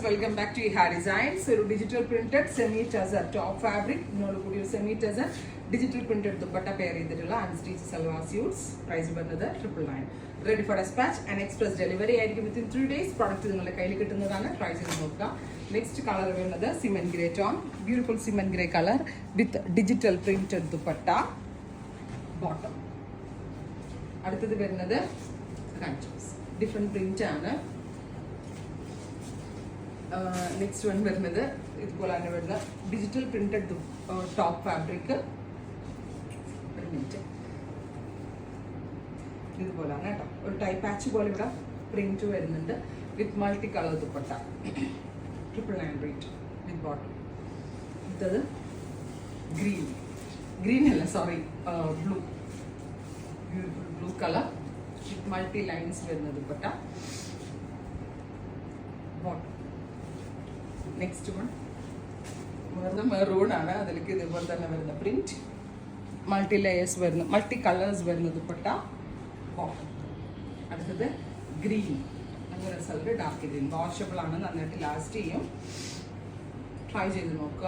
Welcome back to Iha designs. ഒരു digital printed semi tussar top fabric ഇതിനോട് കൂടി ഒരു semi tussar digital printed dupatta pair ചെയ്തിട്ടുള്ള അൺസ്റ്റിച്ച് സൽവാർ സ്യൂട്ട്സ്. പ്രൈസ് വരുന്നത് 999. Ready for despatch and express delivery ആയിരിക്കും. Within 3 days product നിങ്ങളുടെ കയ്യിൽ കിട്ടുന്നതാണ്. ട്രൈ ചെയ്ത് നോക്കുക. നെക്സ്റ്റ് കളർ വരുന്നത് cement grey tone, beautiful cement grey colour with digital printed dupatta bottom. അടുത്തത് വരുന്നത് ഡിഫറെന്റ് പ്രിന്റ് ആണ്. നെക്സ്റ്റ് വൺ വരുന്നത് ഇതുപോലെ തന്നെ വരുന്ന ഡിജിറ്റൽ പ്രിന്റഡ് ടോപ്പ് ഫാബ്രിക്. ഇതുപോലാണ് കേട്ടോ, ഒരു ടൈപ്പ് പാച്ച് പോലെ ഇവിടെ പ്രിന്റ് വരുന്നുണ്ട് വിത്ത് മൾട്ടി കളർ ദുപ്പട്ട. 999 റേറ്റ് വിത്ത് ബോട്ടം. അടുത്തത് ഗ്രീൻ അല്ല sorry blue, beautiful blue colour വിത്ത് മൾട്ടി ലൈൻസ് വരുന്ന ദുപ്പട്ട ബോട്ടം. നെക്സ്റ്റ് വൺ വരുന്ന മെറൂൺ ആണ്. അതിലേക്ക് ഇതുപോലെ തന്നെ വരുന്ന പ്രിന്റ്, മൾട്ടി ലെയേഴ്സ് വരുന്ന മൾട്ടി കളേഴ്സ് വരുന്ന ദുപ്പട്ട ബോട്ടം. അടുത്തത് ഗ്രീൻ, അങ്ങനെ സ്ഥലത്ത് ഡാർക്ക് ഗ്രീൻ. വാഷബിൾ ആണ്, നന്നായിട്ട് ലാസ്റ്റ് ചെയ്യും. ട്രൈ ചെയ്ത് നോക്കുക.